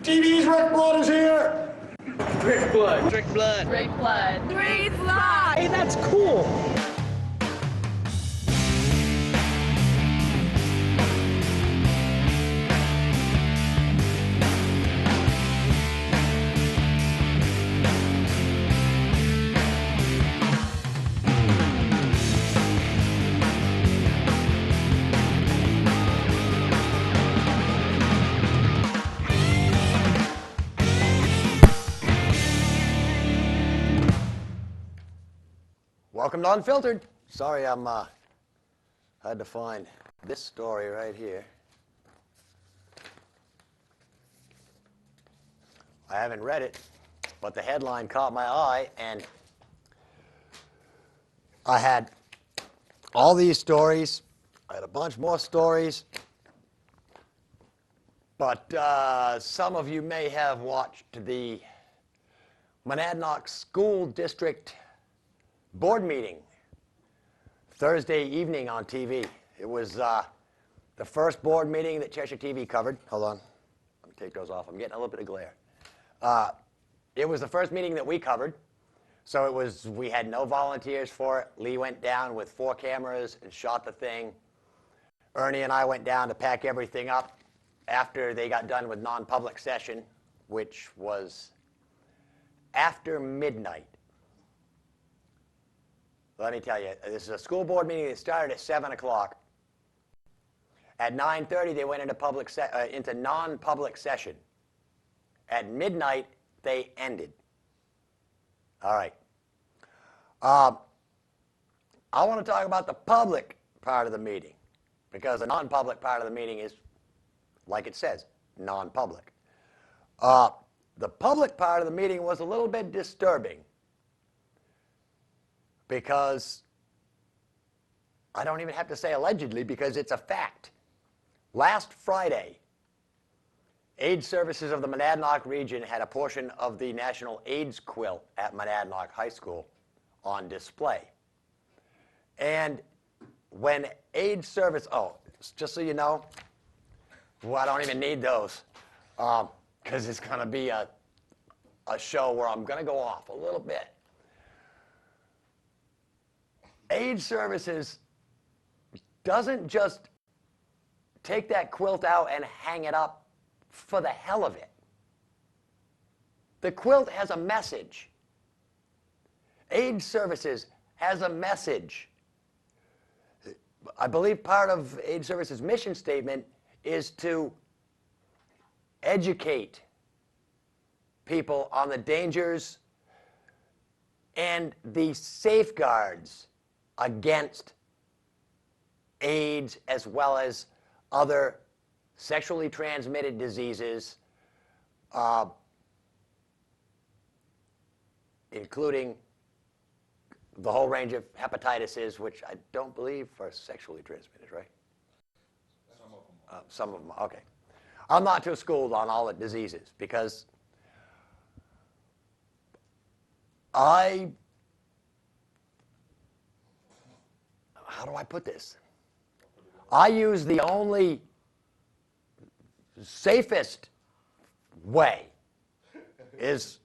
TV's Rick Blood is here! Rick Blood. Rick Blood. Rick Blood. Rick Blood. Hey, that's cool. Welcome to Unfiltered. Sorry, had to find this story right here. I haven't read it, but the headline caught my eye, and I had all these stories. I had a bunch more stories, but some of you may have watched the Monadnock School District board meeting Thursday evening on TV. It was the first board meeting that Cheshire TV covered. Hold on. Let me take those off. I'm getting a little bit of glare. It was the first meeting that we covered. So we had no volunteers for it. Lee went down with 4 cameras and shot the thing. Ernie and I went down to pack everything up after they got done with non-public session, which was after midnight. Let me tell you, this is a school board meeting that started at 7 o'clock. At 9:30, they went into non-public session. At midnight, they ended. All right. I want to talk about the public part of the meeting, because the non-public part of the meeting is, like it says, non-public. The public part of the meeting was a little bit disturbing, because I don't even have to say allegedly, because it's a fact. Last Friday, AIDS Services of the Monadnock region had a portion of the National AIDS Quilt at Monadnock High School on display. And when AIDS Service, just so you know, well, I don't even need those, because it's going to be a show where I'm going to go off a little bit. AIDS Services doesn't just take that quilt out and hang it up for the hell of it. The quilt has a message. AIDS Services has a message. I believe part of AIDS Services' mission statement is to educate people on the dangers and the safeguards against AIDS, as well as other sexually transmitted diseases, including the whole range of hepatitis, which I don't believe are sexually transmitted, right? Some of them. Some of them, okay. I'm not too schooled on all the diseases, because how do I put this? I use the only safest way is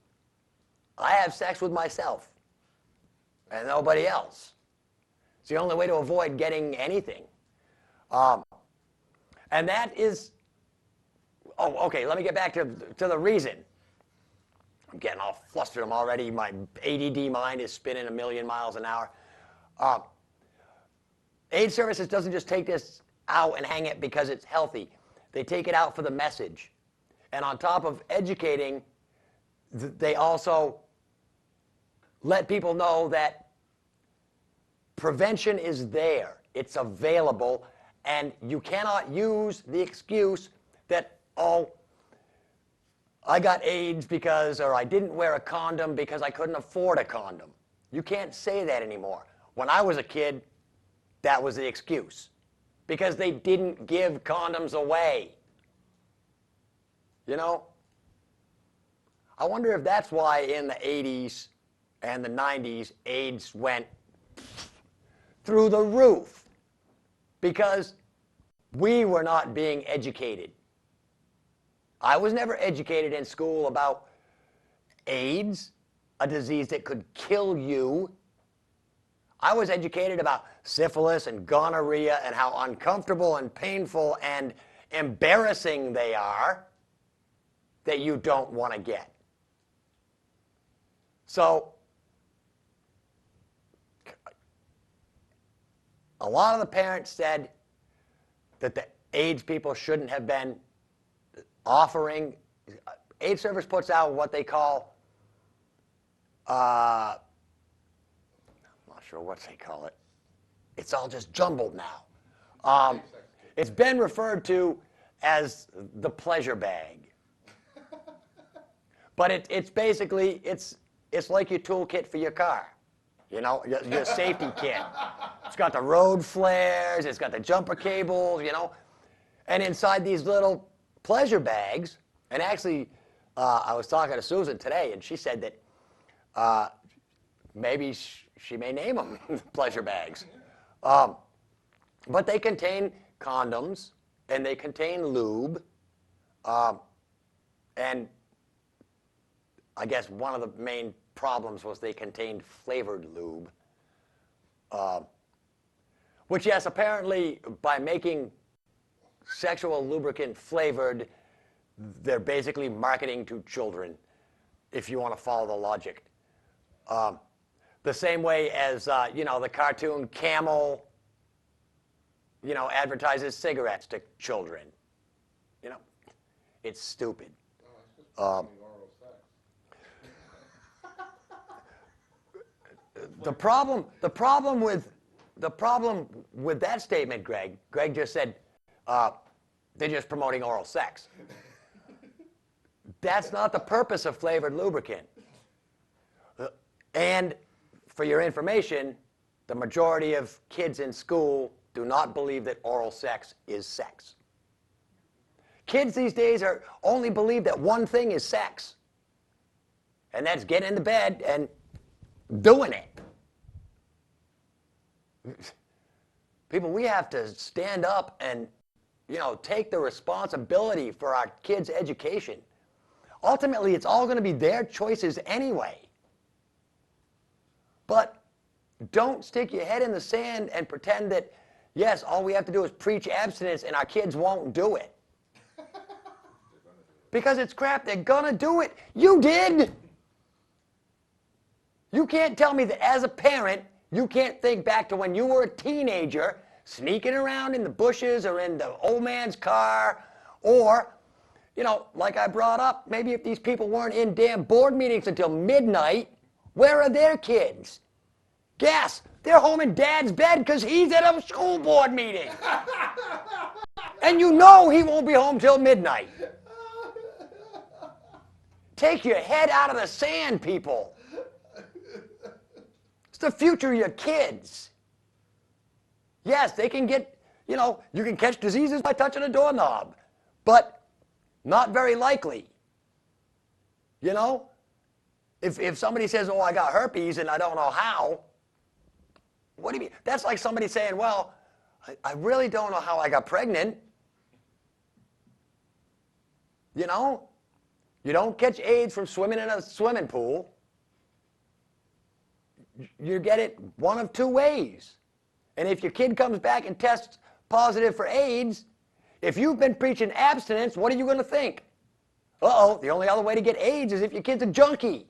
I have sex with myself and nobody else. It's the only way to avoid getting anything. And that is, okay, let me get back to the reason. I'm getting all flustered. I'm already, my ADD mind is spinning a million miles an hour. AIDS Services doesn't just take this out and hang it because it's healthy. They take it out for the message. And on top of educating, they also let people know that prevention is there. It's available. And you cannot use the excuse that, I got AIDS or I didn't wear a condom because I couldn't afford a condom. You can't say that anymore. When I was a kid, that was the excuse, because they didn't give condoms away. You know? I wonder if that's why in the 80s and the 90s, AIDS went through the roof, because we were not being educated. I was never educated in school about AIDS, a disease that could kill you. I was educated about syphilis and gonorrhea and how uncomfortable and painful and embarrassing they are that you don't want to get. So, a lot of the parents said that the AIDS people shouldn't have been offering. AIDS Service puts out what they call, I'm not sure what they call it. It's all just jumbled now. It's been referred to as the pleasure bag. But it's basically, it's like your toolkit for your car. You know, your safety kit. It's got the road flares, it's got the jumper cables, you know. And inside these little pleasure bags, and actually, I was talking to Susan today, and she said that maybe she may name them pleasure bags. But they contain condoms, and they contain lube, and I guess one of the main problems was they contained flavored lube. Which, yes, apparently by making sexual lubricant flavored, they're basically marketing to children, if you want to follow the logic. The same way as, you know, the cartoon Camel, you know, advertises cigarettes to children. You know, it's stupid. The problem with that statement, Greg just said, they're just promoting oral sex. That's not the purpose of flavored lubricant. And for your information, the majority of kids in school do not believe that oral sex is sex. Kids these days only believe that one thing is sex. And that's getting into bed and doing it. People, we have to stand up and, you know, take the responsibility for our kids' education. Ultimately, it's all going to be their choices anyway. But don't stick your head in the sand and pretend that, yes, all we have to do is preach abstinence and our kids won't do it. Because it's crap, they're going to do it. You did! You can't tell me that as a parent, you can't think back to when you were a teenager, sneaking around in the bushes or in the old man's car, or, you know, like I brought up, maybe if these people weren't in damn board meetings until midnight, where are their kids? Guess, they're home in dad's bed because he's at a school board meeting. And you know he won't be home till midnight. Take your head out of the sand, people. It's the future of your kids. Yes, they can get, you know, you can catch diseases by touching a doorknob, but not very likely. You know? If somebody says, oh, I got herpes and I don't know how, what do you mean? That's like somebody saying, well, I really don't know how I got pregnant. You know? You don't catch AIDS from swimming in a swimming pool. You get it one of two ways. And if your kid comes back and tests positive for AIDS, if you've been preaching abstinence, what are you going to think? Uh-oh, the only other way to get AIDS is if your kid's a junkie.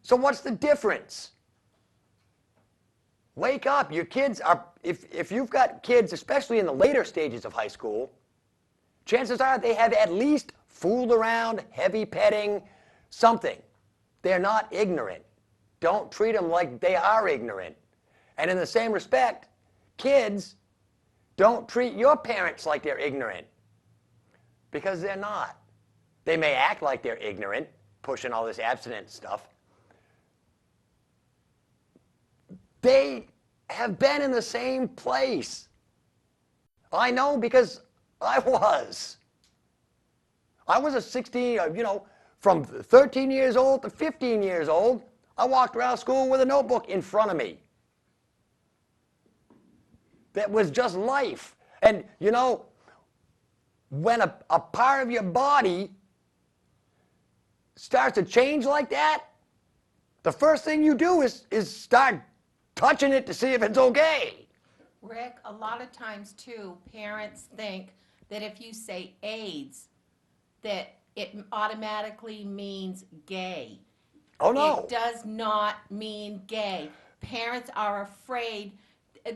So what's the difference? Wake up. Your kids are, if you've got kids, especially in the later stages of high school, chances are they have at least fooled around, heavy petting, something. They're not ignorant. Don't treat them like they are ignorant. And in the same respect, kids, don't treat your parents like they're ignorant. Because they're not. They may act like they're ignorant, pushing all this abstinence stuff. They have been in the same place. I know because I was. I was a 16, you know, from 13 years old to 15 years old, I walked around school with a notebook in front of me. That was just life. And, you know, when a part of your body starts to change like that, the first thing you do is start touching it to see if it's okay. Rick, a lot of times too, parents think that if you say AIDS, that it automatically means gay. Oh no. It does not mean gay. Parents are afraid,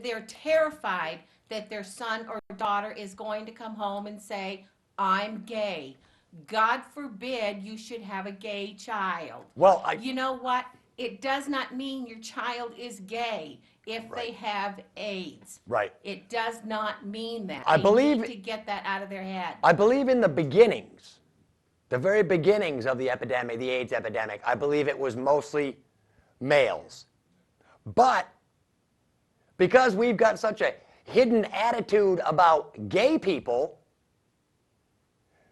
they're terrified that their son or daughter is going to come home and say, I'm gay. God forbid you should have a gay child. Well, You know what? It does not mean your child is gay if they Right. have AIDS. Right. It does not mean that. I They believe- need to get that out of their head. I believe in the beginnings, the very beginnings of the epidemic, the AIDS epidemic, I believe it was mostly males. But because we've got such a hidden attitude about gay people,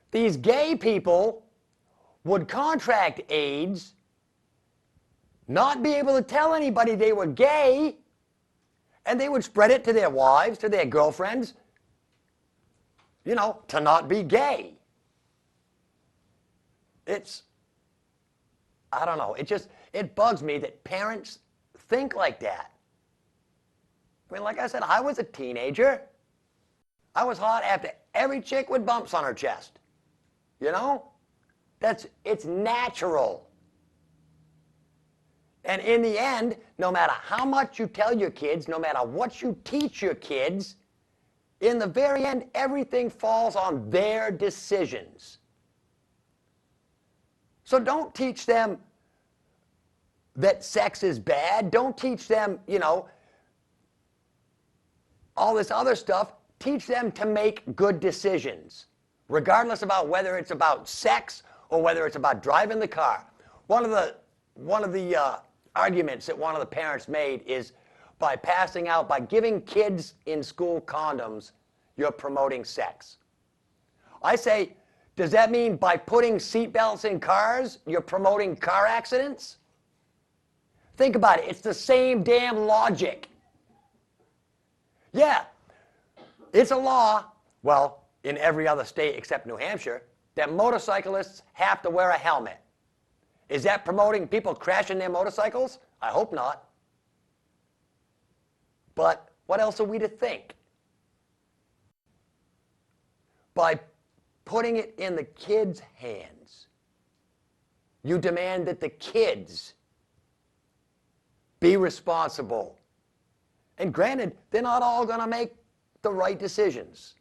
these gay people would contract AIDS, not be able to tell anybody they were gay, and they would spread it to their wives, to their girlfriends, you know, to not be gay. I don't know, it bugs me that parents think like that. I mean, like I said, I was a teenager. I was hot after every chick with bumps on her chest. You know? It's natural. And in the end, no matter how much you tell your kids, no matter what you teach your kids, in the very end, everything falls on their decisions. So don't teach them that sex is bad. Don't teach them, you know, all this other stuff. Teach them to make good decisions, regardless about whether it's about sex or whether it's about driving the car. One of the arguments that one of the parents made is by giving kids in school condoms, you're promoting sex. I say, does that mean by putting seatbelts in cars, you're promoting car accidents? Think about it. It's the same damn logic. Yeah, it's a law, well, in every other state except New Hampshire, that motorcyclists have to wear a helmet. Is that promoting people crashing their motorcycles? I hope not. But what else are we to think? By putting it in the kids' hands, you demand that the kids be responsible. And granted, they're not all going to make the right decisions.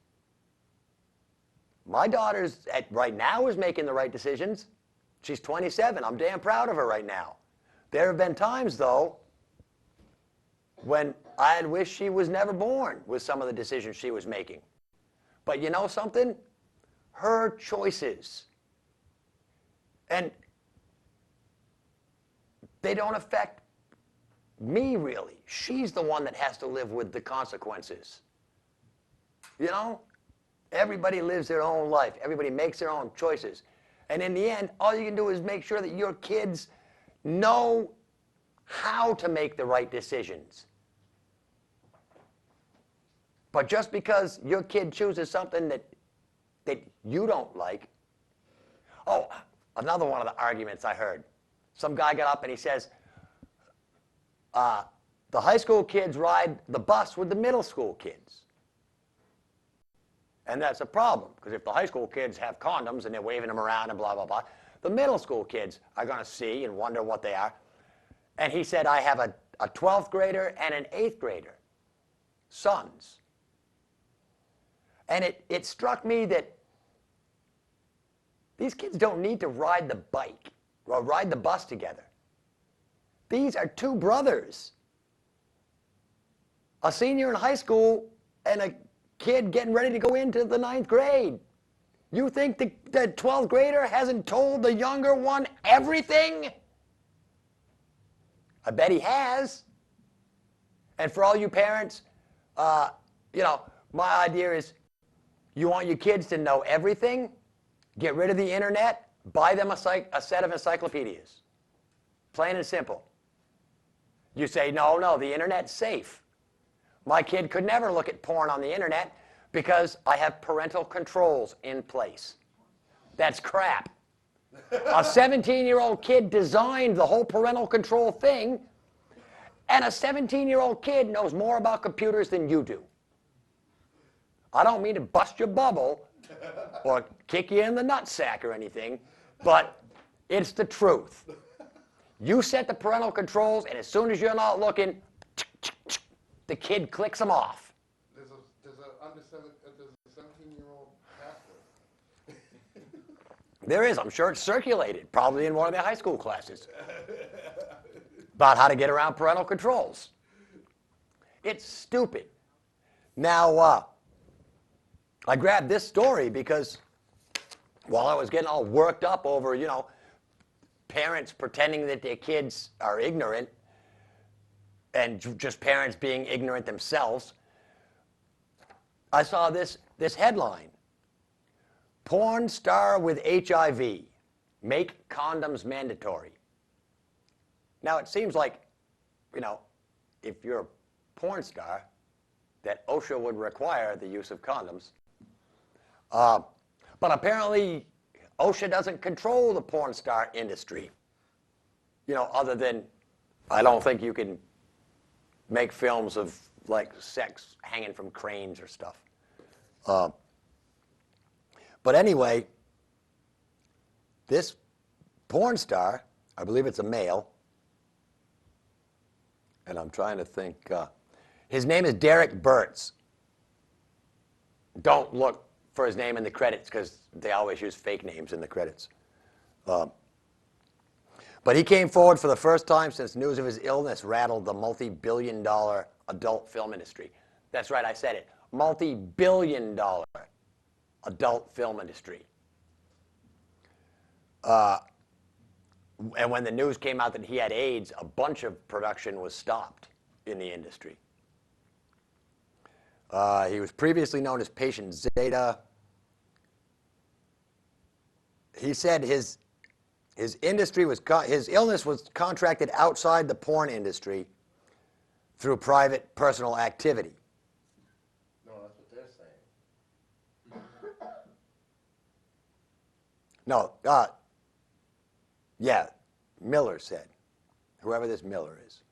My daughter's right now is making the right decisions. She's 27. I'm damn proud of her right now. There have been times, though, when I had wished she was never born with some of the decisions she was making. But you know something? Her choices, and they don't affect me, really. She's the one that has to live with the consequences. You know? Everybody lives their own life. Everybody makes their own choices. And in the end, all you can do is make sure that your kids know how to make the right decisions. But just because your kid chooses something that you don't like. Oh, another one of the arguments I heard. Some guy got up and he says, the high school kids ride the bus with the middle school kids. And that's a problem, because if the high school kids have condoms and they're waving them around and blah, blah, blah, the middle school kids are going to see and wonder what they are. And he said, I have a 12th grader and an 8th grader, sons. And it struck me that these kids don't need to ride the bike or ride the bus together. These are two brothers. A senior in high school and a kid getting ready to go into the 9th grade. You think the 12th grader hasn't told the younger one everything? I bet he has. And for all you parents, you know, my idea is you want your kids to know everything? Get rid of the internet, buy them a set of encyclopedias. Plain and simple. You say, no, the internet's safe. My kid could never look at porn on the internet Because I have parental controls in place. That's crap. A 17-year-old kid designed the whole parental control thing, and a 17-year-old kid knows more about computers than you do. I don't mean to bust your bubble or kick you in the nutsack or anything, but it's the truth. You set the parental controls, and as soon as you're not looking, the kid clicks them off. There's a 17-year-old pastor. There is. I'm sure it's circulated, probably in one of their high school classes, about how to get around parental controls. It's stupid. Now, I grabbed this story because while I was getting all worked up over, parents pretending that their kids are ignorant and just parents being ignorant themselves, I saw this headline. Porn star with HIV, make condoms mandatory. Now, it seems like, if you're a porn star, that OSHA would require the use of condoms. But apparently, OSHA doesn't control the porn star industry. Other than, I don't think you can make films of, sex hanging from cranes or stuff. But anyway, this porn star, I believe it's a male, and I'm trying to think, his name is Derek Burtz. Don't look for his name in the credits because they always use fake names in the credits. But he came forward for the first time since news of his illness rattled the multi-billion-dollar adult film industry. That's right, I said it. Multi-billion-dollar adult film industry. And when the news came out that he had AIDS, a bunch of production was stopped in the industry. He was previously known as Patient Zeta. He said his illness was contracted outside the porn industry through private personal activity. No, that's what they're saying. No, yeah, Miller said, whoever this Miller is.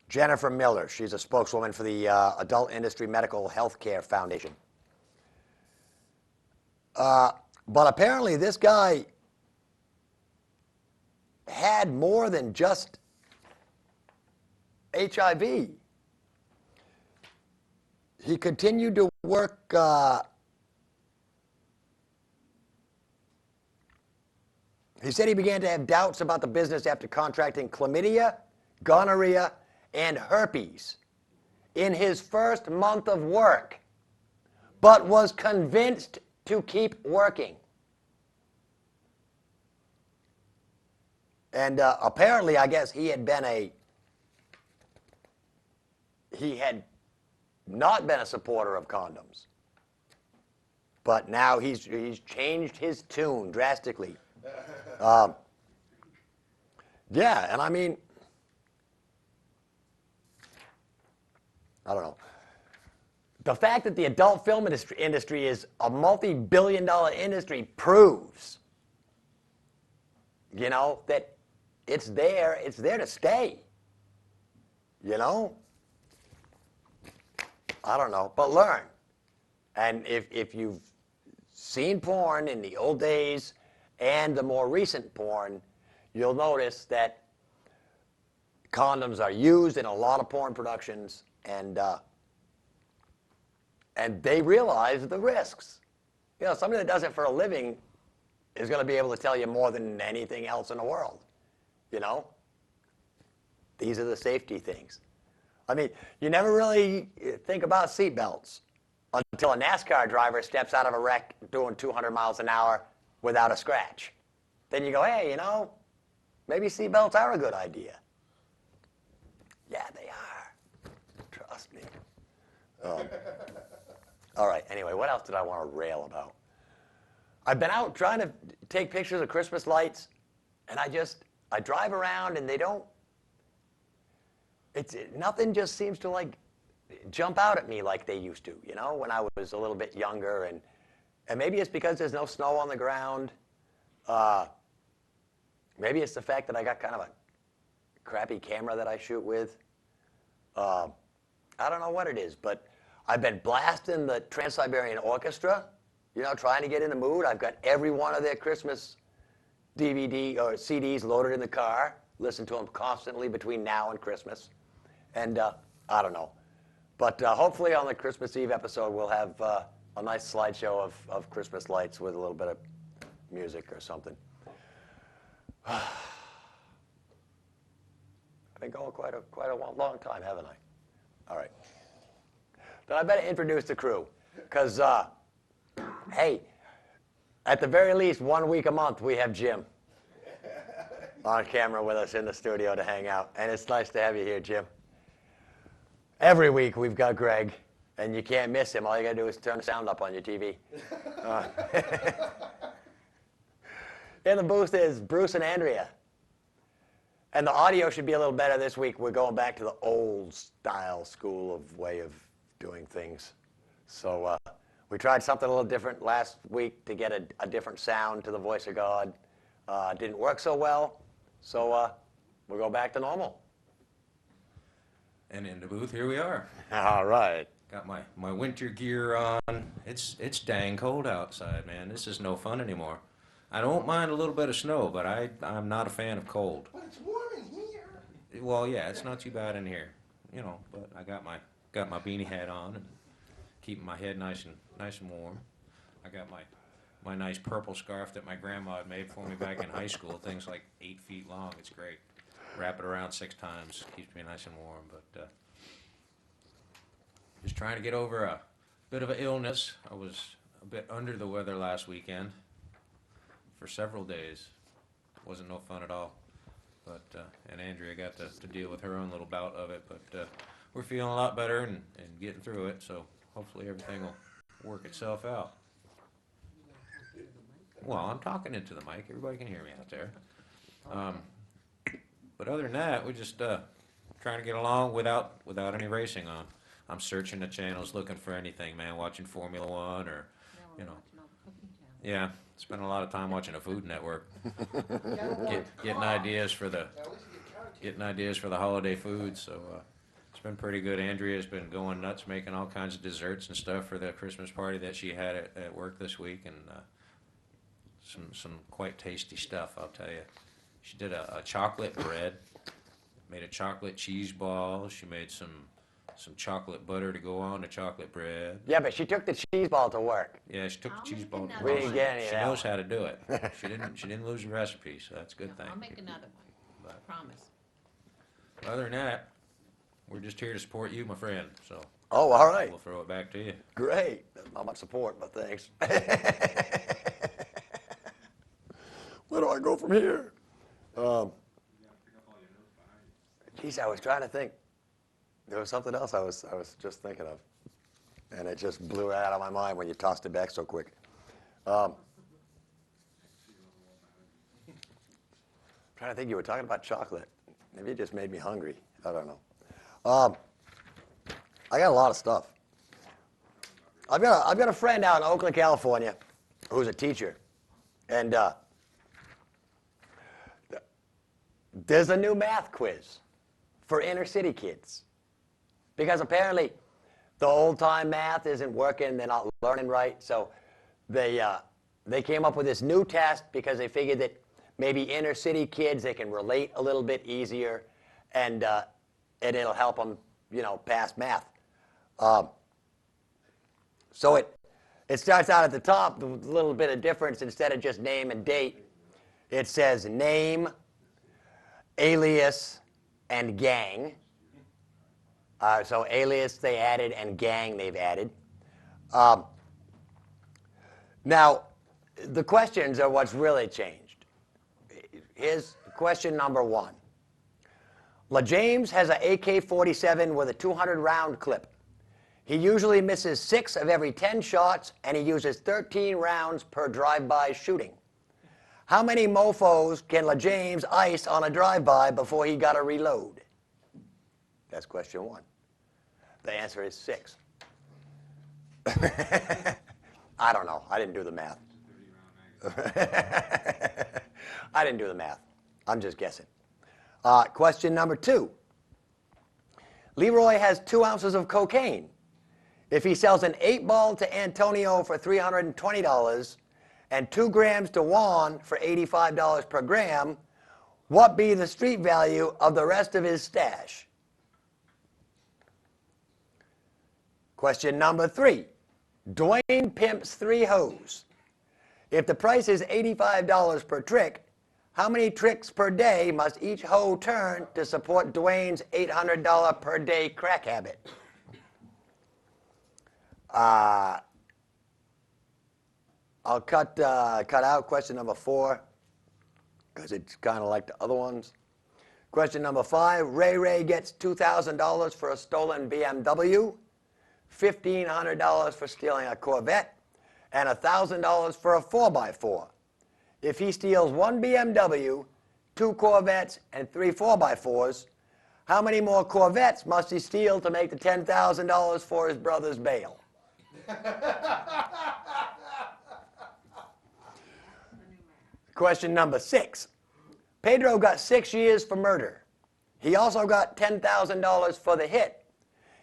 Jennifer Miller, she's a spokeswoman for the Adult Industry Medical Healthcare Foundation. But apparently this guy had more than just HIV. He continued to work he said he began to have doubts about the business after contracting chlamydia, gonorrhea, and herpes in his first month of work, but was convinced to keep working. And apparently, I guess he had not been a supporter of condoms. But now he's changed his tune drastically. Yeah, and I mean, I don't know. The fact that the adult film industry is a multi-billion-dollar industry proves, that it's there to stay. I don't know, but learn. And if you've seen porn in the old days and the more recent porn, you'll notice that condoms are used in a lot of porn productions, and they realize the risks. Somebody that does it for a living is going to be able to tell you more than anything else in the world. These are the safety things. I mean, you never really think about seatbelts until a NASCAR driver steps out of a wreck doing 200 miles an hour without a scratch. Then you go, hey, maybe seatbelts are a good idea. Yeah, they are. Trust me. All right, anyway, what else did I want to rail about? I've been out trying to take pictures of Christmas lights, and I drive around and nothing just seems to jump out at me like they used to, when I was a little bit younger. And maybe it's because there's no snow on the ground. Maybe it's the fact that I got kind of a crappy camera that I shoot with. I don't know what it is, but I've been blasting the Trans-Siberian Orchestra, trying to get in the mood. I've got every one of their Christmas DVD or CDs loaded in the car. Listen to them constantly between now and Christmas. And I don't know. But hopefully on the Christmas Eve episode, we'll have a nice slideshow of Christmas lights with a little bit of music or something. I've been going quite a long time, haven't I? All right. Then I better introduce the crew. Because, hey, at the very least, 1 week a month, we have Jim on camera with us in the studio to hang out. And it's nice to have you here, Jim. Every week, we've got Greg. And you can't miss him. All you got to do is turn the sound up on your TV. In the booth is Bruce and Andrea. And the audio should be a little better this week. We're going back to the old style school of way of doing things. So we tried something a little different last week to get a different sound to the voice of God. Didn't work so well. So we'll go back to normal. And in the booth, here we are. All right. Got my winter gear on. It's dang cold outside, man. This is no fun anymore. I don't mind a little bit of snow, but I'm not a fan of cold. But it's warm in here. Well, yeah, it's not too bad in here, But I got my beanie hat on and keeping my head nice and warm. I got my nice purple scarf that my grandma had made for me back in high school. Thing's like 8 feet long. It's great. Wrap it around 6 times. Keeps me nice and warm. But just trying to get over a bit of an illness. I was a bit under the weather last weekend for several days. Wasn't no fun at all. But and Andrea got to deal with her own little bout of it. But we're feeling a lot better and getting through it. So hopefully everything will work itself out. Well, I'm talking into the mic. Everybody can hear me out there. But other than that, we're just trying to get along without any racing on. I'm searching the channels looking for anything, man, watching Formula One or, Yeah, spend a lot of time watching the Food Network. Getting ideas for the holiday food, so it's been pretty good. Andrea's been going nuts making all kinds of desserts and stuff for the Christmas party that she had at work this week, and some quite tasty stuff, I'll tell you. She did a chocolate bread, made a chocolate cheese ball. She made some chocolate butter to go on the chocolate bread. Yeah, but she took the cheese ball to work. Yeah, she took the cheese ball to We work. didn't get any of She that knows one. how to do it. She didn't lose the recipe, so that's a good thing. I'll make another one, I promise. Other than that, we're just here to support you, my friend. So Oh, all right. we'll throw it back to you. Great. Not much support, but thanks. Where do I go from here? Geez, I was trying to think. There was something else I was just thinking of, and it just blew right out of my mind when you tossed it back so quick. Trying to think. You were talking about chocolate. Maybe it just made me hungry. I don't know. I got a lot of stuff. I've got a friend out in Oakland, California, who's a teacher, and there's a new math quiz for inner city kids. Because apparently the old-time math isn't working, they're not learning right, so they came up with this new test because they figured that maybe inner city kids, they can relate a little bit easier, and it'll help them, pass math. So it starts out at the top with a little bit of difference. Instead of just name and date, it says name, alias, and gang. So alias they added and gang they've added. Now, the questions are what's really changed. Here's question number 1. LaJames has an AK-47 with a 200-round clip. He usually misses 6 of every 10 shots, and he uses 13 rounds per drive-by shooting. How many mofos can LaJames ice on a drive-by before he got to reload? That's question 1. The answer is 6. I don't know. I didn't do the math. I didn't do the math. I'm just guessing. Question number 2. Leroy has 2 ounces of cocaine. If he sells an 8-ball to Antonio for $320 and 2 grams to Juan for $85 per gram, what be the street value of the rest of his stash? Question number 3. Dwayne pimps 3 hoes. If the price is $85 per trick, how many tricks per day must each hoe turn to support Dwayne's $800 per day crack habit? I'll cut out question number 4 because it's kind of like the other ones. Question number 5. Ray gets $2,000 for a stolen BMW, $1,500 for stealing a Corvette, and $1,000 for a 4x4. If he steals 1 BMW, 2 Corvettes, and 3 4x4s, how many more Corvettes must he steal to make the $10,000 for his brother's bail? Question number 6. Pedro got 6 years for murder. He also got $10,000 for the hit.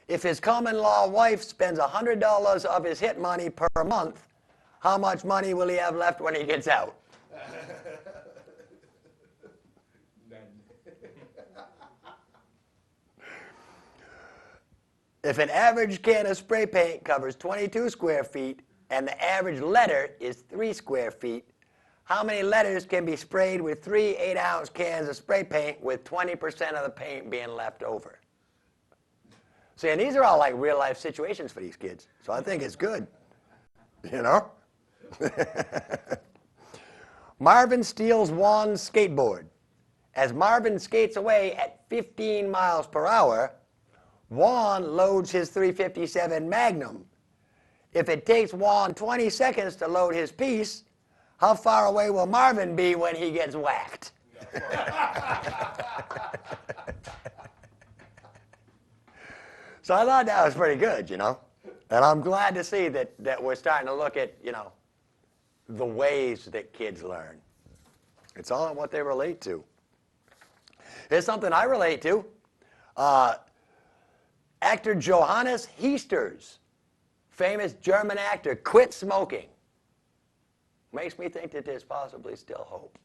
If his common-law wife spends $100 of his hit money per month, how much money will he have left when he gets out? If an average can of spray paint covers 22 square feet and the average letter is 3 square feet, how many letters can be sprayed with 3 8-ounce cans of spray paint with 20% of the paint being left over? See, and these are all like real-life situations for these kids, so I think it's good, you know? Marvin steals Juan's skateboard. As Marvin skates away at 15 miles per hour, Juan loads his .357 Magnum. If it takes Juan 20 seconds to load his piece, how far away will Marvin be when he gets whacked? So I thought that was pretty good, you know? And I'm glad to see that we're starting to look at, you know, the ways that kids learn. It's all in what they relate to. Here's something I relate to. Actor Johannes Heesters, famous German actor, quit smoking. Makes me think that there's possibly still hope.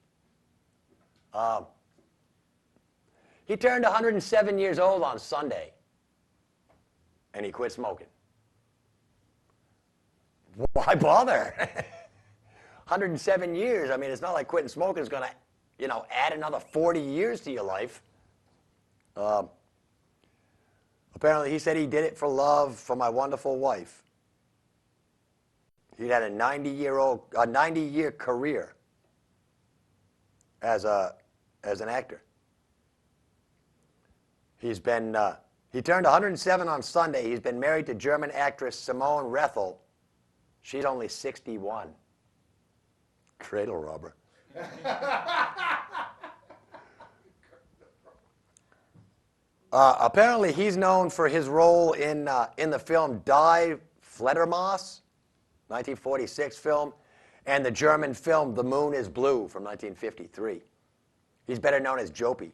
He turned 107 years old on Sunday, and he quit smoking. Why bother? 107 years. I mean, it's not like quitting smoking is going to, you know, add another 40 years to your life. Apparently, he said he did it for love for my wonderful wife. He had a 90-year career as an actor. He turned 107 on Sunday. He's been married to German actress Simone Rethel. She's only 61. Cradle robber. Apparently, he's known for his role in the film Die Fledermaus, 1946 film, and the German film The Moon is Blue from 1953. He's better known as Jopie.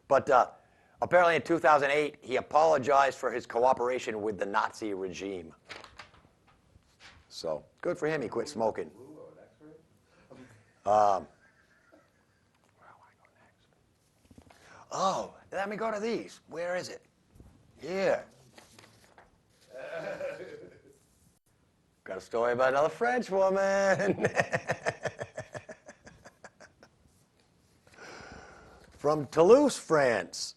But apparently in 2008, he apologized for his cooperation with the Nazi regime. So, good for him, he quit smoking. Oh, let me go to these. Where is it? Here. Got a story about another French woman. From Toulouse, France.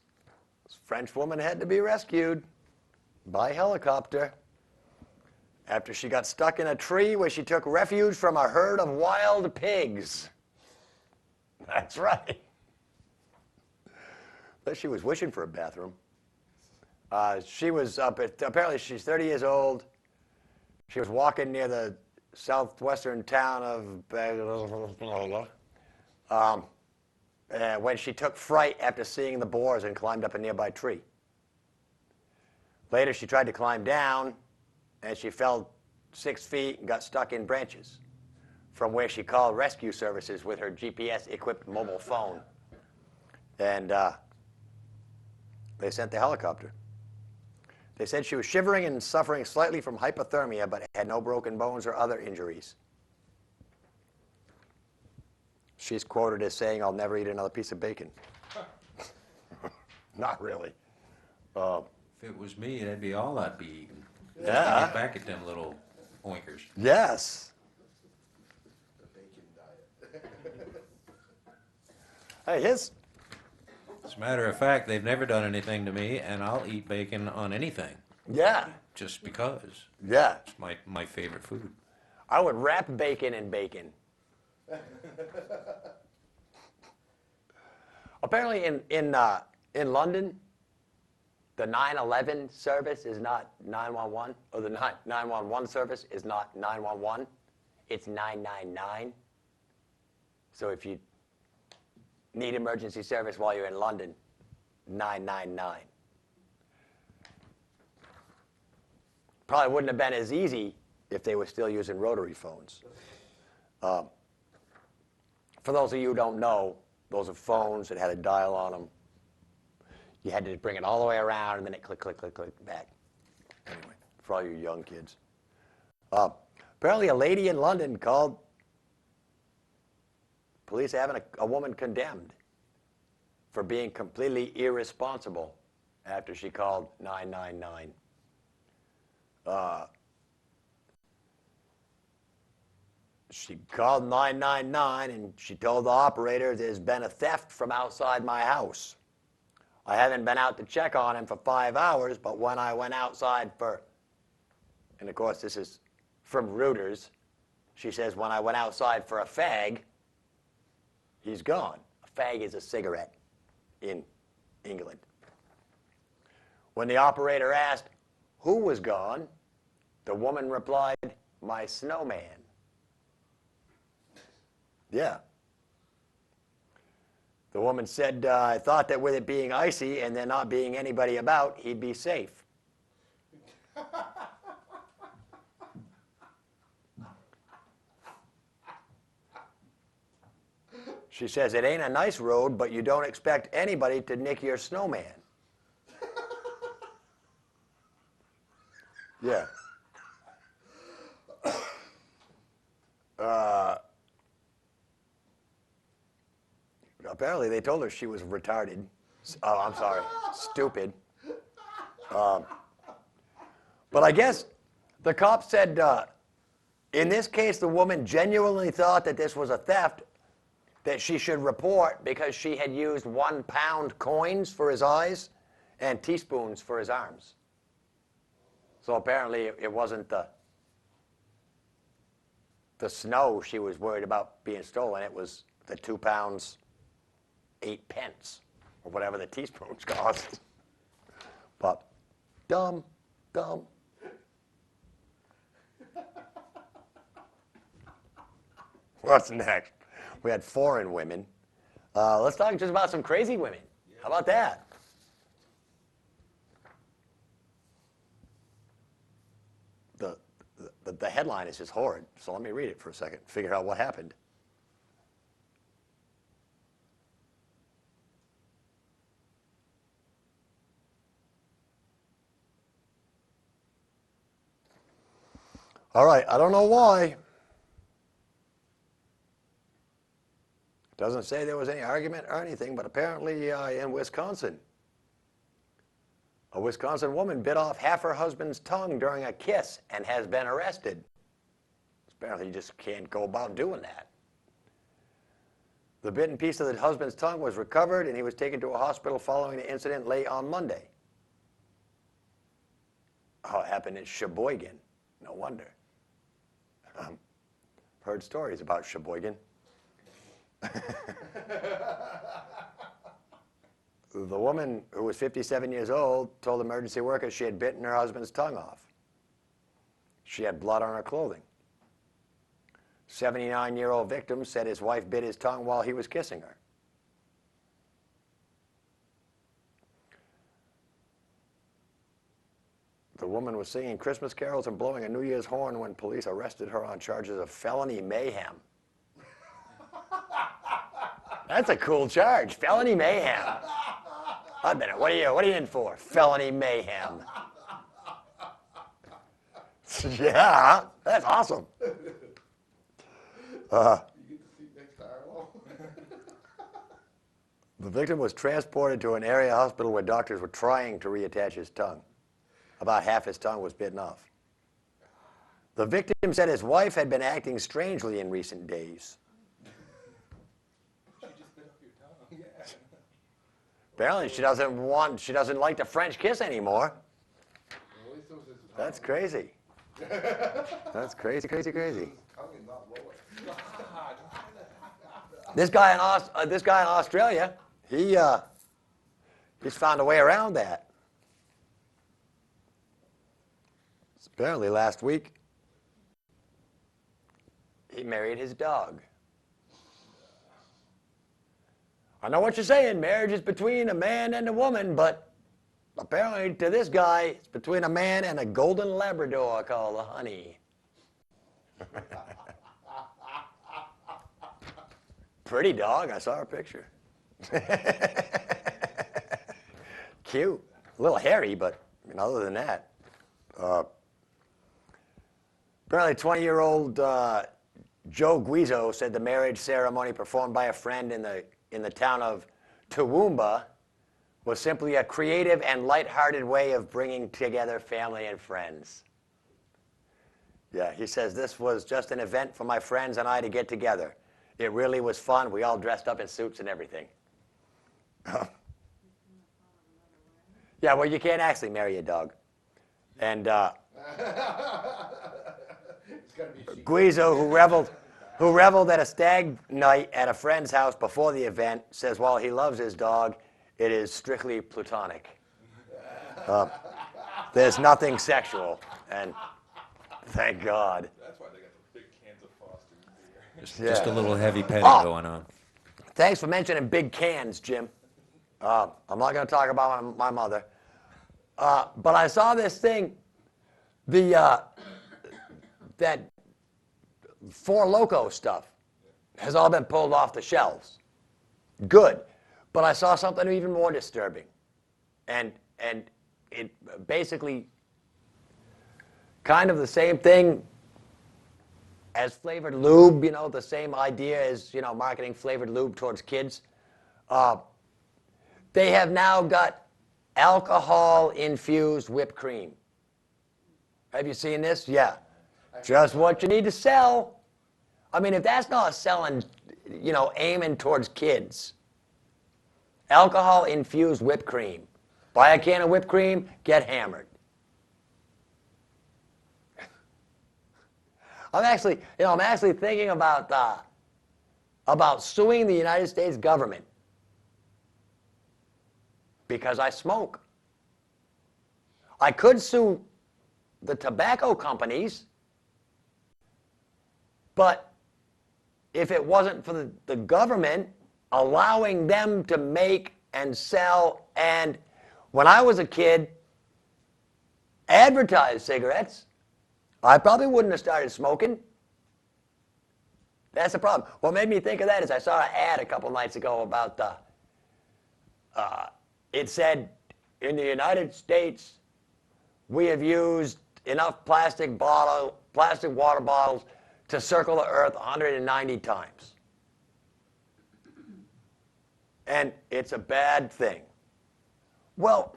This French woman had to be rescued by helicopter after she got stuck in a tree where she took refuge from a herd of wild pigs. That's right. But she was wishing for a bathroom. Apparently she's 30 years old. She was walking near the southwestern town of when she took fright after seeing the boars and climbed up a nearby tree. Later, she tried to climb down, and she fell 6 feet and got stuck in branches, from where she called rescue services with her GPS-equipped mobile phone. And they sent the helicopter. They said she was shivering and suffering slightly from hypothermia, but had no broken bones or other injuries. She's quoted as saying, "I'll never eat another piece of bacon." Not really. If it was me, that'd be all I'd be eating. Yeah. Get back at them little oinkers. Yes. The bacon diet. Hey, his. As a matter of fact, they've never done anything to me, and I'll eat bacon on anything, Yeah. just because. Yeah. It's my favorite food. I would wrap bacon in bacon. Apparently, in London, the 911 service is not 911, or the 911 service is not 911. It's 999. So if you need emergency service while you're in London, 999. Probably wouldn't have been as easy if they were still using rotary phones. For those of you who don't know, those are phones that had a dial on them. You had to bring it all the way around, and then it click, click, click, click back. Anyway, for all you young kids. Apparently a lady in London called police having a woman condemned for being completely irresponsible after she called 999. She called 999 and she told the operator there's been a theft from outside my house. I haven't been out to check on him for 5 hours, but when I went outside for, and of course this is from Reuters, she says, when I went outside for a fag, he's gone. A fag is a cigarette in England. When the operator asked who was gone, the woman replied, my snowman. Yeah. The woman said, I thought that with it being icy and there not being anybody about, he'd be safe. She says, it ain't a nice road, but you don't expect anybody to nick your snowman. Yeah. Apparently, they told her she was retarded. Oh, I'm sorry, stupid. But I guess the cops said, in this case, the woman genuinely thought that this was a theft that she should report because she had used 1 pound coins for his eyes and teaspoons for his arms. So apparently, it wasn't the snow she was worried about being stolen. It was the 2 pounds, 8 pence, or whatever the teaspoons cost. But dumb. What's next? We had foreign women. Let's talk just about some crazy women. How about that? The headline is just horrid, so let me read it for a second, figure out what happened. All right, I don't know why. Doesn't say there was any argument or anything, but apparently in Wisconsin, a Wisconsin woman bit off half her husband's tongue during a kiss and has been arrested. Apparently you just can't go about doing that. The bitten piece of the husband's tongue was recovered and he was taken to a hospital following the incident late on Monday. Oh, it happened in Sheboygan. No wonder. Heard stories about Sheboygan. The woman, who was 57 years old, told emergency workers she had bitten her husband's tongue off. She had blood on her clothing. 79-year-old victim said his wife bit his tongue while he was kissing her. The woman was singing Christmas carols and blowing a New Year's horn when police arrested her on charges of felony mayhem. That's a cool charge, felony mayhem. I bet it. What are you in for? Felony mayhem. Yeah, that's awesome. You get the seat next to Arlo? The victim was transported to an area hospital where doctors were trying to reattach his tongue. About half his tongue was bitten off. The victim said his wife had been acting strangely in recent days. She just bit off your tongue. Yeah. Apparently she doesn't like the French kiss anymore. Well, at least it was his tongue. That's crazy. That's crazy, crazy, crazy. Tongue and not lower. This guy in Australia, he's found a way around that. Apparently last week, he married his dog. I know what you're saying, marriage is between a man and a woman, but apparently to this guy, it's between a man and a golden Labrador called the Honey. Pretty dog, I saw her picture. Cute. A little hairy, but other than that. Apparently 20-year-old Joe Guizzo said the marriage ceremony performed by a friend in the town of Toowoomba was simply a creative and lighthearted way of bringing together family and friends. Yeah, he says, this was just an event for my friends and I to get together. It really was fun. We all dressed up in suits and everything. Yeah, well, you can't actually marry a dog. And It's gotta be she. Guizzo, who reveled at a stag night at a friend's house before the event, says while he loves his dog, it is strictly platonic. There's nothing sexual, and thank God. That's why they got the big cans of Foster's beer. Just a little heavy petting going on. Thanks for mentioning big cans, Jim. I'm not going to talk about my mother. But I saw this thing, that Four Loko stuff has all been pulled off the shelves. Good. But I saw something even more disturbing. And it basically kind of the same thing as flavored lube, the same idea as, marketing flavored lube towards kids. They have now got alcohol-infused whipped cream. Have you seen this? Yeah. Just what you need to sell. I mean, if that's not selling, aiming towards kids. Alcohol-infused whipped cream. Buy a can of whipped cream, get hammered. I'm actually thinking about suing the United States government because I smoke. I could sue the tobacco companies, but if it wasn't for the government allowing them to make and sell and, when I was a kid, advertise cigarettes, I probably wouldn't have started smoking. That's the problem. What made me think of that is I saw an ad a couple nights ago about it said, in the United States, we have used enough plastic water bottles to circle the earth 190 times. And it's a bad thing. Well,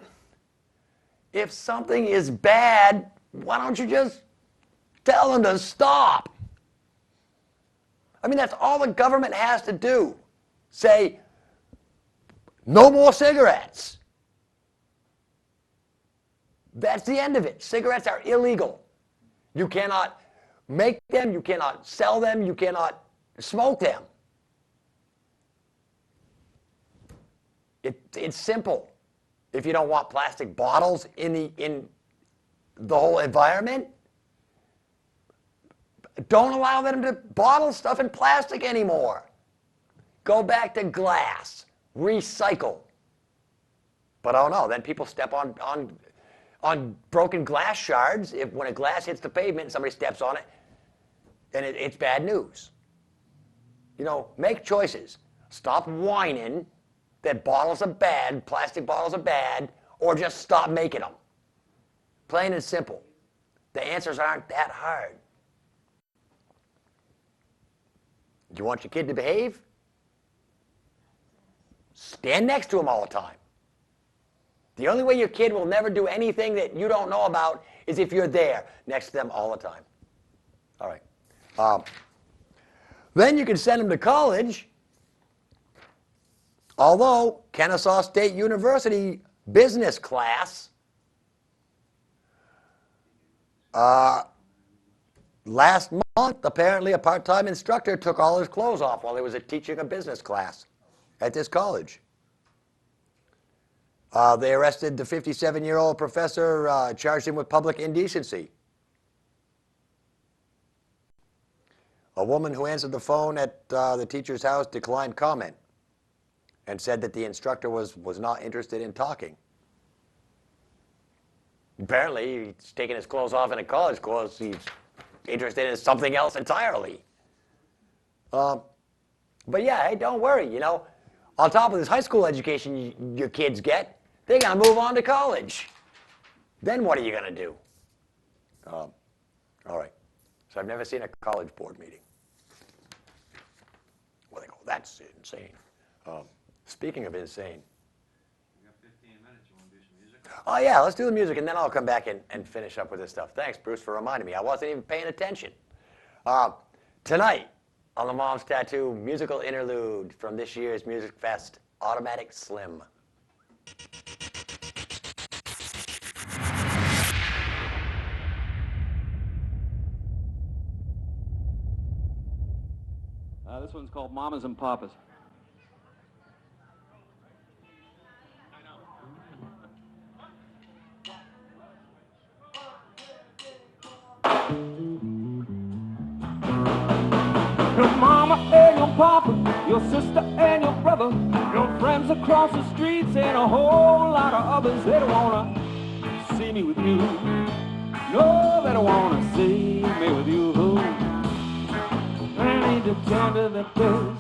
if something is bad, why don't you just tell them to stop? I mean, that's all the government has to do. Say, no more cigarettes. That's the end of it. Cigarettes are illegal. You cannot make them, you cannot sell them, you cannot smoke them. It's simple. If you don't want plastic bottles in the whole environment, don't allow them to bottle stuff in plastic anymore. Go back to glass. Recycle. But oh no, then people step on on broken glass shards. If when a glass hits the pavement and somebody steps on it, then it's bad news. You know, make choices. Stop whining that bottles are bad, plastic bottles are bad, or just stop making them. Plain and simple. The answers aren't that hard. Do you want your kid to behave? Stand next to him all the time. The only way your kid will never do anything that you don't know about is if you're there next to them all the time. All right. Then you can send them to college. Although Kennesaw State University business class last month, apparently a part-time instructor took all his clothes off while he was teaching a business class at this college. They arrested the 57-year-old professor, charged him with public indecency. A woman who answered the phone at the teacher's house declined comment and said that the instructor was not interested in talking. Apparently, he's taking his clothes off in a college course. He's interested in something else entirely. But yeah, hey, don't worry, you know. On top of this high school education your kids get, they're going to move on to college. Then what are you going to do? All right. So I've never seen a college board meeting. Well, they go, that's insane. Speaking of insane. We got 15 minutes. You want to do some music? Oh, yeah, let's do the music, and then I'll come back and finish up with this stuff. Thanks, Bruce, for reminding me. I wasn't even paying attention. Tonight, on the Mom's Tattoo musical interlude from this year's Music Fest, Automatic Slim. This one's called Mamas and Papas. Your mama and your papa, your sister and your brother, your friends across the streets and a whole lot of others. They don't wanna see me with you. No, they don't wanna see me with you. I need to tend to the biz,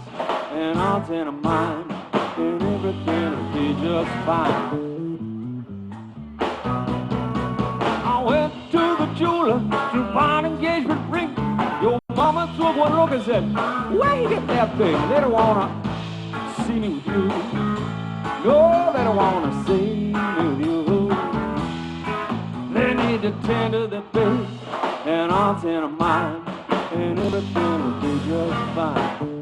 and I'll tend to mine, and everything will be just fine. I went to the jeweler to buy an engagement ring. Your mama took one look and said, where you get that thing? They don't wanna see me with you. No, they don't wanna see me with you. They need to tend to the biz, and I'll tend to mine, and everything will be just fine.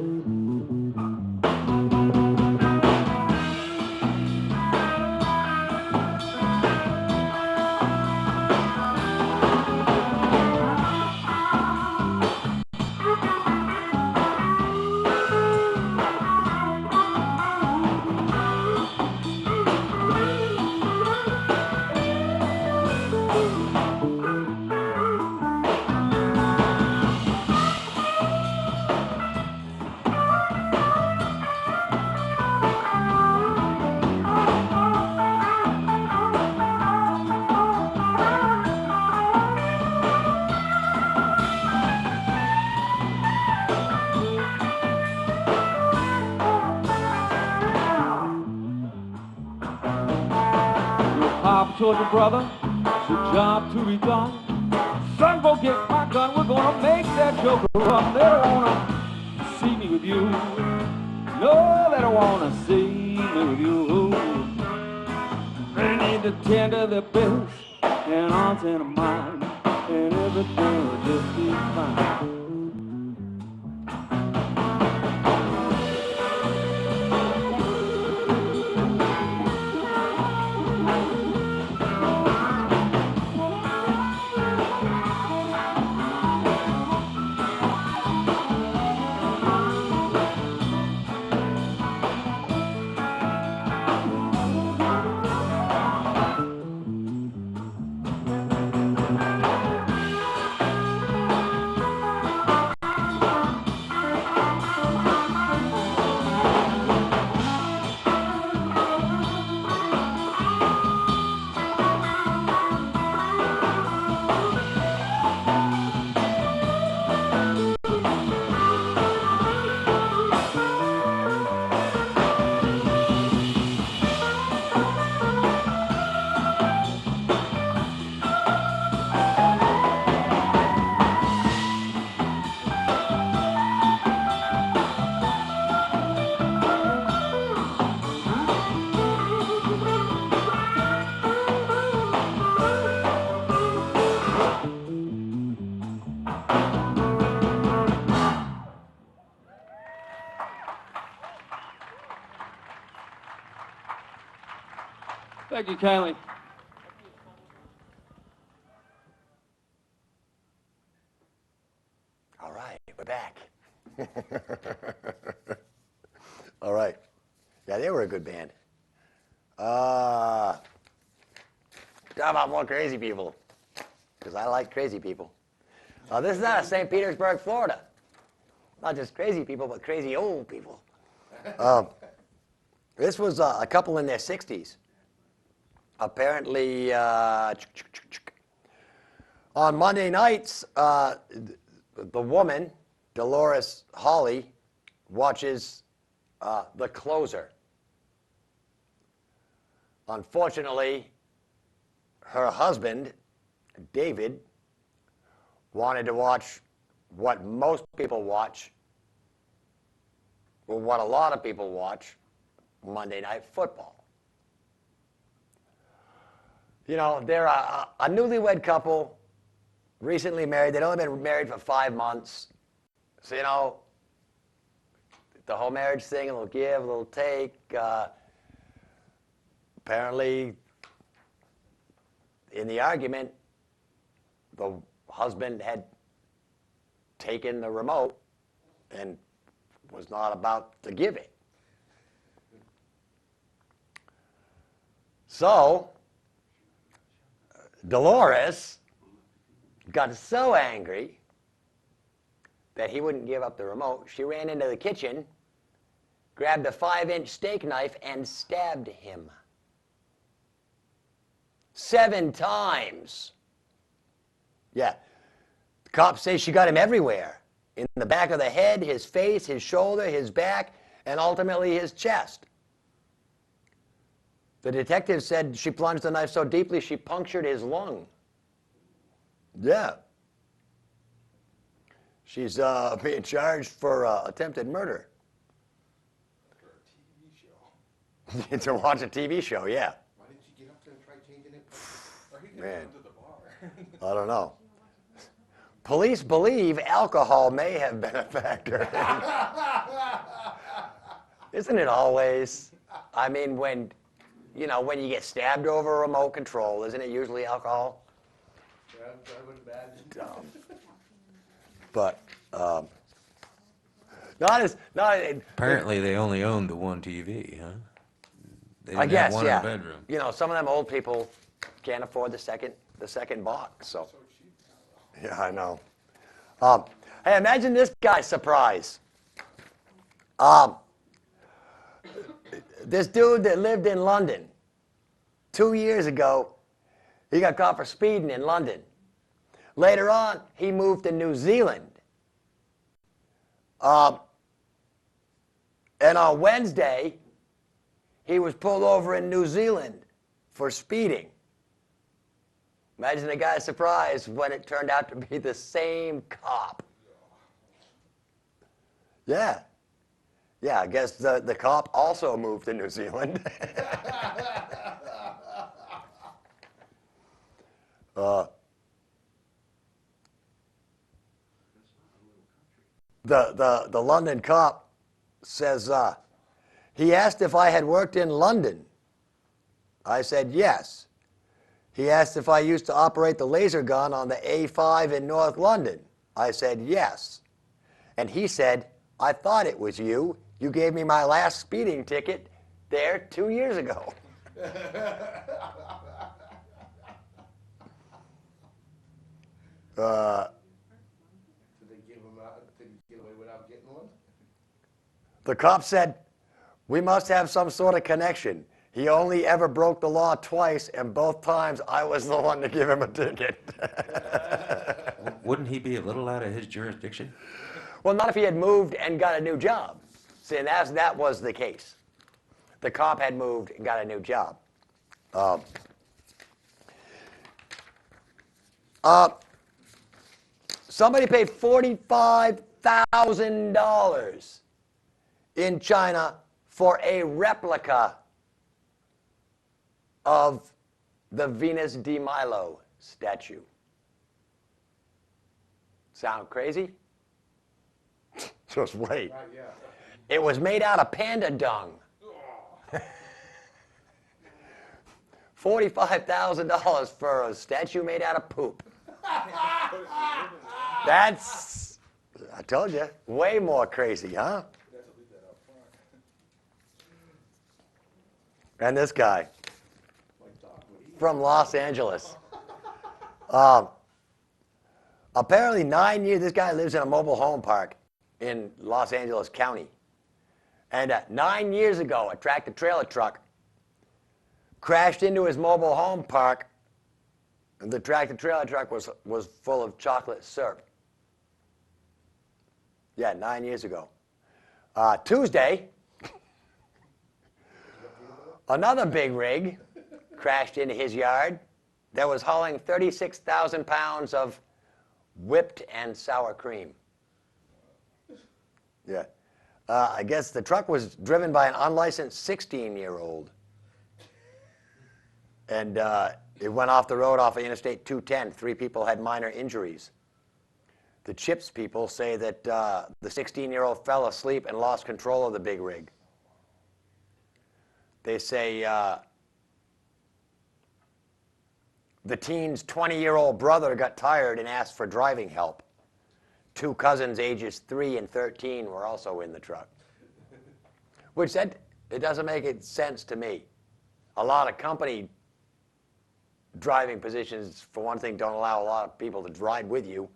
Papa told your brother, it's your job to be done. Son, go get my gun, we're gonna make that joker run. They don't wanna see me with you. No, they don't wanna see me with you. They need to tend to their biz, and I'll tend to mine, and everything will just be fine. Thank you, Kelly. All right, we're back. All right. Yeah, they were a good band. Talk about more crazy people, because I like crazy people. This is out of St. Petersburg, Florida. Not just crazy people, but crazy old people. This was a couple in their 60s. Apparently, on Monday nights, the woman, Dolores Hawley, watches The Closer. Unfortunately, her husband, David, wanted to watch what most people watch, or what a lot of people watch, Monday Night Football. You know, they're a newlywed couple, recently married. They'd only been married for 5 months. So, you know, the whole marriage thing, a little give, a little take. Apparently, in the argument, the husband had taken the remote and was not about to give it. So, Dolores got so angry that he wouldn't give up the remote. She ran into the kitchen, grabbed a 5-inch steak knife, and stabbed him 7 times. Yeah. The cops say she got him everywhere. In the back of the head, his face, his shoulder, his back, and ultimately his chest. The detective said she plunged the knife so deeply she punctured his lung. Yeah. She's being charged for attempted murder. For a TV show. To watch a TV show, yeah. Why didn't she get up there and try changing it? Or he could Man. come to the bar. I don't know. Police believe alcohol may have been a factor. Isn't it always? I mean, when you get stabbed over a remote control, isn't it usually alcohol? Yeah, I would imagine. But not Apparently, they only owned the one TV, huh? They didn't I guess, have one yeah. in the bedroom. You know, some of them old people can't afford the second box. So, yeah, I know. Hey, imagine this guy's surprise. This dude that lived in London 2 years ago, he got caught for speeding in London. Later on, he moved to New Zealand. And on Wednesday, he was pulled over in New Zealand for speeding. Imagine the guy's surprise when it turned out to be the same cop. Yeah. Yeah, I guess the cop also moved to New Zealand. The London cop says, he asked if I had worked in London. I said yes. He asked if I used to operate the laser gun on the A5 in North London. I said yes. And he said, I thought it was you. You gave me my last speeding ticket there 2 years ago. Did they give him out? Did he get away without getting one? The cop said, we must have some sort of connection. He only ever broke the law twice, and both times I was the one to give him a ticket. Wouldn't he be a little out of his jurisdiction? Well, not if he had moved and got a new job. See, and that was the case. The cop had moved and got a new job. Somebody paid $45,000 in China for a replica of the Venus de Milo statue. Sound crazy? Just wait. Right, yeah. It was made out of panda dung. $45,000 for a statue made out of poop. That's, I told you, way more crazy, huh? And this guy from Los Angeles. Apparently 9 years, this guy lives in a mobile home park in Los Angeles County. And 9 years ago, a tractor-trailer truck crashed into his mobile home park. And the tractor-trailer truck was full of chocolate syrup. Yeah, 9 years ago. Tuesday, another big rig crashed into his yard that was hauling 36,000 pounds of whipped and sour cream. Yeah. I guess the truck was driven by an unlicensed 16-year-old. And it went off the road off of Interstate 210. 3 people had minor injuries. The CHIPS people say that the 16-year-old fell asleep and lost control of the big rig. They say the teen's 20-year-old brother got tired and asked for driving help. 2 cousins, ages 3 and 13, were also in the truck. Which said, it doesn't make sense to me. A lot of company driving positions, for one thing, don't allow a lot of people to ride with you.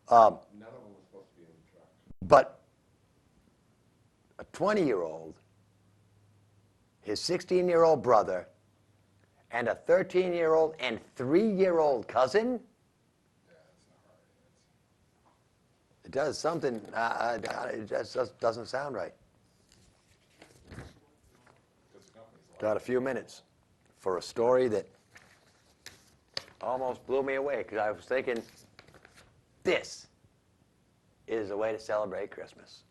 None of them were supposed to be in the truck. But a 20-year-old, his 16-year-old brother, and a 13-year-old and 3-year-old cousin? It does something, it just doesn't sound right. Got a few minutes for a story that almost blew me away, because I was thinking, this is the way to celebrate Christmas.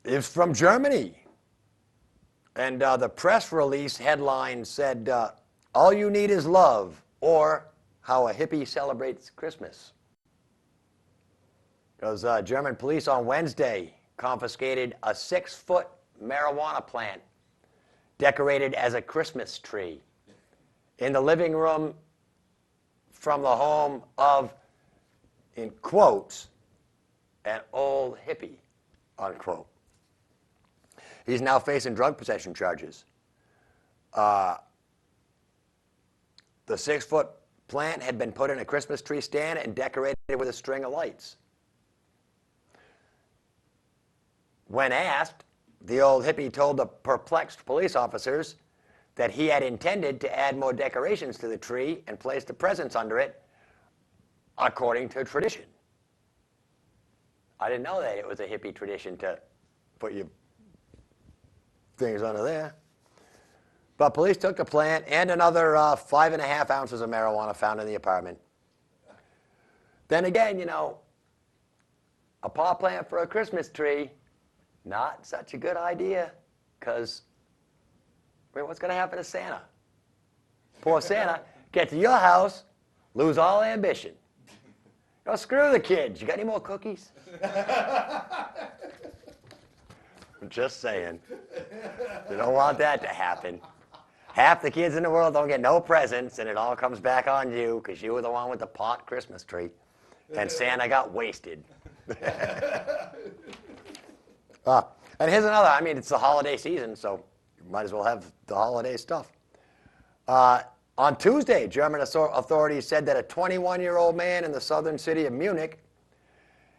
It's from Germany. And the press release headline said, all you need is love, or how a hippie celebrates Christmas. Because German police on Wednesday confiscated a 6-foot marijuana plant decorated as a Christmas tree in the living room from the home of, in quotes, an old hippie, unquote. He's now facing drug possession charges. The 6-foot plant had been put in a Christmas tree stand and decorated with a string of lights. When asked, the old hippie told the perplexed police officers that he had intended to add more decorations to the tree and place the presents under it, according to tradition. I didn't know that it was a hippie tradition to put your things under there. But police took the plant and another 5.5 ounces of marijuana found in the apartment. Then again, you know, a pot plant for a Christmas tree, not such a good idea, because what's going to happen to Santa? Poor Santa, get to your house, lose all ambition. Oh, screw the kids. You got any more cookies? I'm just saying. You don't want that to happen. Half the kids in the world don't get no presents, and it all comes back on you because you were the one with the pot Christmas tree. And Santa got wasted. And here's another. I mean, it's the holiday season, so you might as well have the holiday stuff. On Tuesday, German authorities said that a 21-year-old man in the southern city of Munich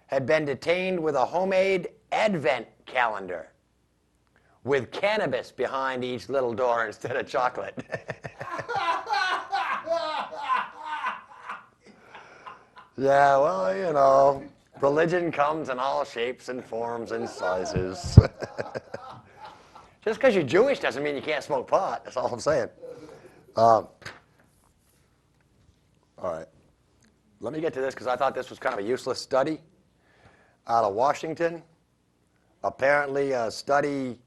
had been detained with a homemade advent calendar with cannabis behind each little door instead of chocolate. Yeah, well, you know, religion comes in all shapes and forms and sizes. Just because you're Jewish doesn't mean you can't smoke pot. That's all I'm saying. All right. Let me get to this because I thought this was kind of a useless study out of Washington. Apparently, a study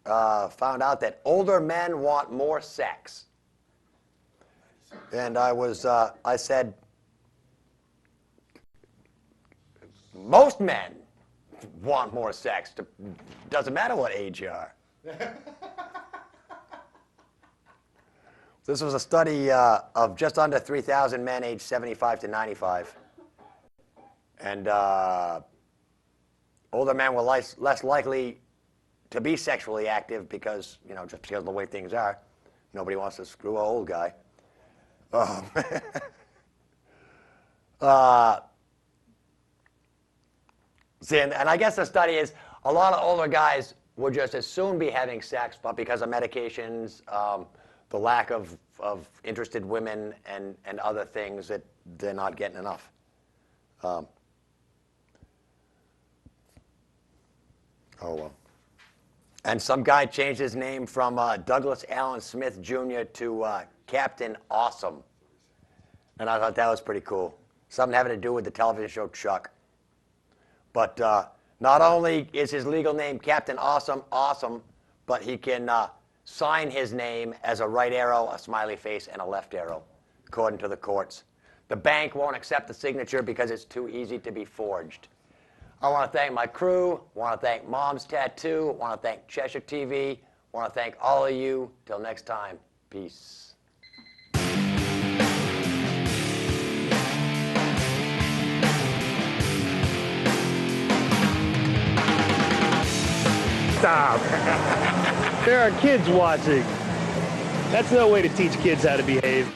found out that older men want more sex. And I said, most men want more sex. Doesn't matter what age you are. This was a study of just under 3,000 men aged 75 to 95. And older men were less likely to be sexually active because, just because of the way things are. Nobody wants to screw an old guy. See, and I guess the study is a lot of older guys would just as soon be having sex, but because of medications, the lack of interested women and other things, that they're not getting enough. Oh, well. And some guy changed his name from Douglas Allen Smith Jr. to Captain Awesome. And I thought that was pretty cool. Something having to do with the television show Chuck. But not only is his legal name Captain Awesome, but he can sign his name as a right arrow, a smiley face, and a left arrow, according to the courts. The bank won't accept the signature because it's too easy to be forged. I want to thank my crew. I want to thank Mom's Tattoo. I want to thank Cheshire TV. I want to thank all of you. Till next time, peace. Stop. There are kids watching. That's no way to teach kids how to behave.